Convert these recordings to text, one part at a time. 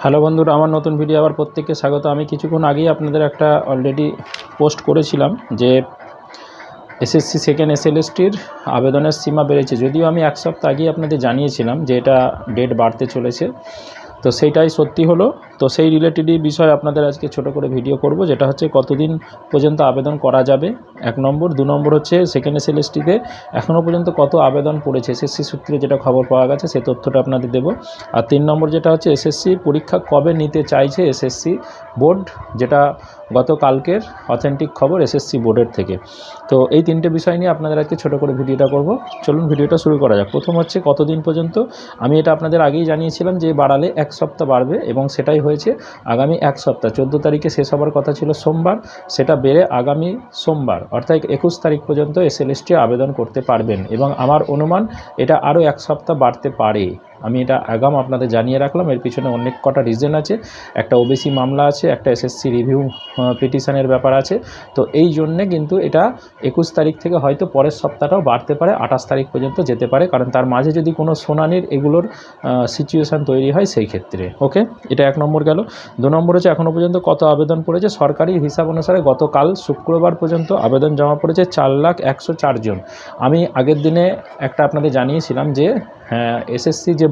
Hello বন্ধুরা, আমার নতুন ভিডিও আবার প্রত্যেককে স্বাগত। আমি কিছুক্ষণ আগেই আপনাদের একটা অলরেডি পোস্ট করেছিলাম যে এসএসসি সেকেন্ড এসএলএসটির আবেদনের সীমা বেড়েছে। যদিও আমি এক সপ্তাহ আগেই আপনাদের জানিয়েছিলাম যে এটা ডেট বাড়তে চলেছে, তো সেইটাই সত্যি হলো। তো সেই রিলেটেডই বিষয় আপনাদের আজকে ছোট করে ভিডিও করব, যেটা হচ্ছে কতদিন পর্যন্ত আবেদন করা যাবে, 1 নম্বর। 2 নম্বর হচ্ছে সেকেন্ড এসএলএসটিতে এখনও পর্যন্ত কত আবেদন পড়েছে, এসএসসি সূত্রে যেটা খবর পাওয়া গেছে সেই তথ্যটা আপনাদের দেবো। আর 3 নম্বর যেটা হচ্ছে এসএসসি পরীক্ষা কবে নিতে চাইছে এসএসসি বোর্ড, যেটা গতকালকের অথেন্টিক খবর এসএসসি বোর্ডের থেকে। তো এই 3টে বিষয় নিয়ে আপনাদের আজকে ছোটো করে ভিডিওটা করব। চলুন ভিডিওটা শুরু করা যাক। প্রথম হচ্ছে কতদিন পর্যন্ত। আমি এটা আপনাদের আগেই জানিয়েছিলাম যে বাড়ালে 1 সপ্তাহ বাড়বে, এবং সেটাই হয়েছে। আগামী 1 সপ্তাহ 14 তারিখে শেষ হবার কথা ছিল সোমবার, সেটা বেড়ে আগামী সোমবার অর্থাৎ 21 তারিখ পর্যন্ত এসএলএসটি আবেদন করতে পারবেন, এবং আমার অনুমান এটা আরও 1 সপ্তাহ বাড়তে পারে। আমি এটা আগাম আপনাদের জানিয়ে রাখলাম। এর পিছনে অনেক কটা রিজন আছে, একটা ওবিসি মামলা আছে, একটা এসএসসি রিভিউ পিটিশনের ব্যাপার আছে। তো এই জন্যে কিন্তু এটা 21 তারিখ থেকে হয়তো পরের সপ্তাহটাও বাড়তে পারে, 28 তারিখ পর্যন্ত যেতে পারে, কারণ তার মাঝে যদি কোনো শুনানির এগুলোর সিচুয়েশান তৈরি হয় সেই ক্ষেত্রে। ওকে, এটা 1 নম্বর গেল। 2 নম্বর হচ্ছে এখনও পর্যন্ত কত আবেদন পড়েছে। সরকারি হিসাব অনুসারে গতকাল শুক্রবার পর্যন্ত আবেদন জমা পড়েছে 4,104 জন। আমি আগের দিনে একটা আপনাদের জানিয়েছিলাম যে এসএসসি যে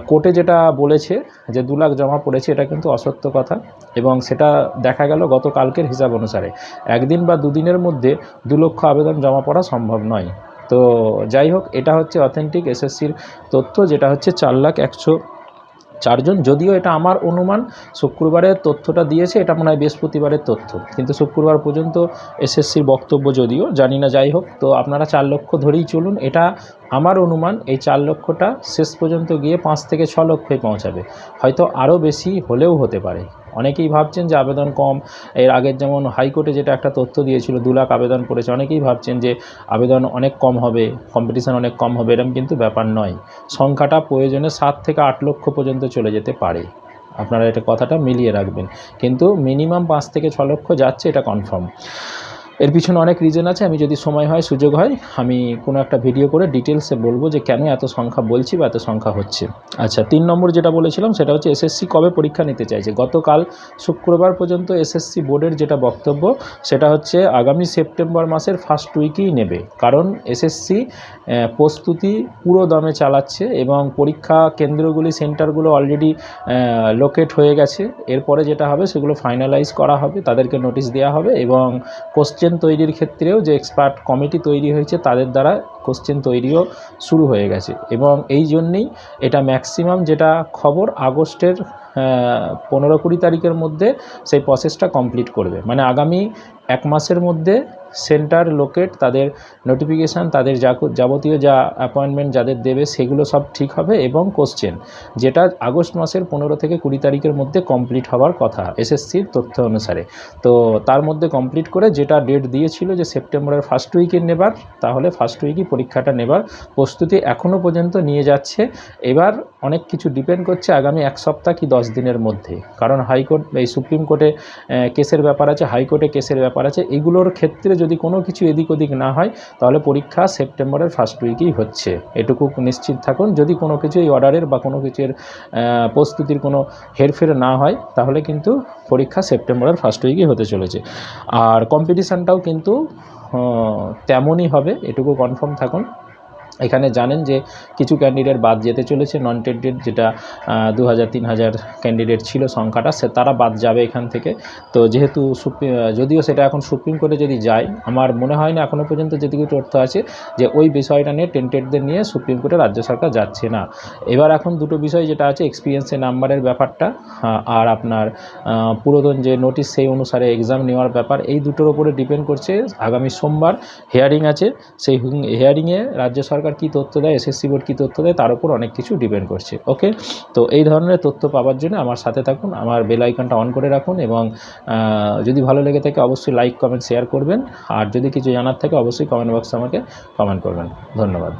কোর্টে যেটা বলেছে যে 2 লাখ জমা পড়েছে, এটা কিন্তু অসত্য কথা, এবং সেটা দেখা গেল গতকালকের হিসাব অনুসারে। একদিন বা দুদিনের মধ্যে 2 লক্ষ আবেদন জমা পড়া সম্ভব নয়। তো যাই হোক, এটা হচ্ছে অথেন্টিক এসএসসির তথ্য, যেটা হচ্ছে 4,104 জন। যদিও এটা আমার অনুমান, শুক্রবারের তথ্যটা দিয়েছে, এটা মনে হয় বৃহস্পতিবারের তথ্য, কিন্তু শুক্রবার পর্যন্ত এসএসসির বক্তব্য, যদিও জানি না। যাই হোক, তো আপনারা 4 লক্ষ ধরেই চলুন। এটা আমার অনুমান, এই 4 লক্ষটা শেষ পর্যন্ত গিয়ে 5 থেকে 6 লক্ষে পৌঁছাবে, হয়তো আরও বেশি হলেও হতে পারে। অনেকেই ভাবছেন যে আবেদন কম। এর আগের যেমন হাইকোর্টে যেটা একটা তথ্য দিয়েছিল 2 লাখ আবেদন পড়েছে, অনেকেই ভাবছেন যে আবেদন অনেক কম হবে, কম্পিটিশান অনেক কম হবে। এরকম কিন্তু ব্যাপার নয়। সংখ্যাটা প্রয়োজনে 7 থেকে 8 লক্ষ পর্যন্ত চলে যেতে পারে। আপনারা এটা কথাটা মিলিয়ে রাখবেন, কিন্তু মিনিমাম 5 থেকে 6 লক্ষ যাচ্ছে, এটা কনফার্ম। এর পিছনে অনেক রিজন আছে। আমি যদি সময় হয়, সুযোগ হয়, আমি কোনো একটা ভিডিও করে ডিটেলসে বলবো যে কেন এত সংখ্যা বলছি বা এত সংখ্যা হচ্ছে। আচ্ছা, 3 নম্বর যেটা বলেছিলাম সেটা হচ্ছে এসএসসি কবে পরীক্ষা নিতে চাইছে। গতকাল শুক্রবার পর্যন্ত এসএসসি বোর্ডের যেটা বক্তব্য, সেটা হচ্ছে আগামী সেপ্টেম্বর মাসের ফার্স্ট উইকেই নেবে, কারণ এসএসসি প্রস্তুতি পুরো দমে চালাচ্ছে, এবং পরীক্ষা কেন্দ্রগুলি, সেন্টারগুলো অলরেডি লোকেট হয়ে গেছে। এরপরে যেটা হবে সেগুলো ফাইনালাইজ করা হবে, তাদেরকে নোটিশ দেওয়া হবে, এবং কোশ্চেন তৈরির ক্ষেত্রেও যে এক্সপার্ট কমিটি তৈরি হয়েছে তাদের দ্বারা কোশ্চেন তৈরিও শুরু হয়ে গেছে। এবং এই জন্যেই এটা ম্যাক্সিমাম যেটা খবর আগস্টের 15-20 তারিখের মধ্যে সেই প্রসেসটা কমপ্লিট করবে। মানে আগামী 1 মাসের মধ্যে সেন্টার লোকেট, তাদের নোটিফিকেশান, তাদের যাবতীয় যা অ্যাপয়েন্টমেন্ট যাদের দেবে সেগুলো সব ঠিক হবে, এবং কোশ্চেন যেটা আগস্ট মাসের 15 থেকে 20 তারিখের মধ্যে কমপ্লিট হওয়ার কথা এসএসসির তথ্য অনুসারে। তো তার মধ্যে কমপ্লিট করে যেটা ডেট দিয়েছিল যে সেপ্টেম্বরের ফার্স্ট উইকে নেবার, তাহলে ফার্স্ট উইকই পরীক্ষাটা নেবার প্রস্তুতি এখনও পর্যন্ত নিয়ে যাচ্ছে। এবার অনেক কিছু ডিপেন্ড করছে আগামী 1 সপ্তাহ কি 10 দিনের মধ্যে, কারণ হাইকোর্ট, এই সুপ্রিম কোর্টে কেসের ব্যাপার আছে, হাইকোর্টে কেসের ব্যাপার আছে। এইগুলোর ক্ষেত্রে যদি কোনো কিছু এদিক ওদিক না হয়, তাহলে পরীক্ষা সেপ্টেম্বরের ফার্স্ট উইকেই হচ্ছে, এটুকু নিশ্চিত থাকুন। যদি কোনো কিছু এই অর্ডারের বা কোনো কিছুর প্রস্তুতির কোনো হেরফের না হয়, তাহলে কিন্তু পরীক্ষা সেপ্টেম্বরের ফার্স্ট উইকেই হতে চলেছে। আর কম্পিটিশানটাও কিন্তু তেমনই হবে, এটুকু কনফার্ম থাকুন। এখানে জানেন যে কিছু ক্যান্ডিডেট বাদ যেতে চলেছে, নন টেন্ডেড, যেটা 2000-3000 ক্যান্ডিডেট ছিল সংখ্যাটা, তারা বাদ যাবে এখান থেকে। তো যেহেতু যদিও সেটা এখন সুপ্রিম কোর্টে যদি যায়, আমার মনে হয় না এখনও পর্যন্ত যেটুকু তথ্য আছে যে ওই বিষয়টা নিয়ে, টেন্টেডদের নিয়ে সুপ্রিম কোর্টে রাজ্য সরকার যাচ্ছে না। এবার এখন দুটো বিষয় যেটা আছে, এক্সপিরিয়েন্সের নাম্বারের ব্যাপারটা, আর আপনার পুরাতন যে নোটিশ সেই অনুসারে এক্সাম নেওয়ার ব্যাপার, এই দুটোর উপরে ডিপেন্ড করছে। আগামী সোমবার হিয়ারিং আছে, সেই হিয়ারিংয়ে রাজ্য সরকার কী তথ্য দেয়, এসএসসি বোর্ড কী তথ্য দেয়, তার উপর অনেক কিছু ডিপেন্ড করছে। ওকে, তো এই ধরনের তথ্য পাওয়ার জন্য আমার সাথে থাকুন, আমার বেল আইকনটা অন করে রাখুন, এবং যদি ভালো লেগে থাকে অবশ্যই লাইক, কমেন্ট, শেয়ার করবেন। আর যদি কিছু জানার থাকে অবশ্যই কমেন্ট বক্সে আমাকে কমেন্ট করবেন। ধন্যবাদ।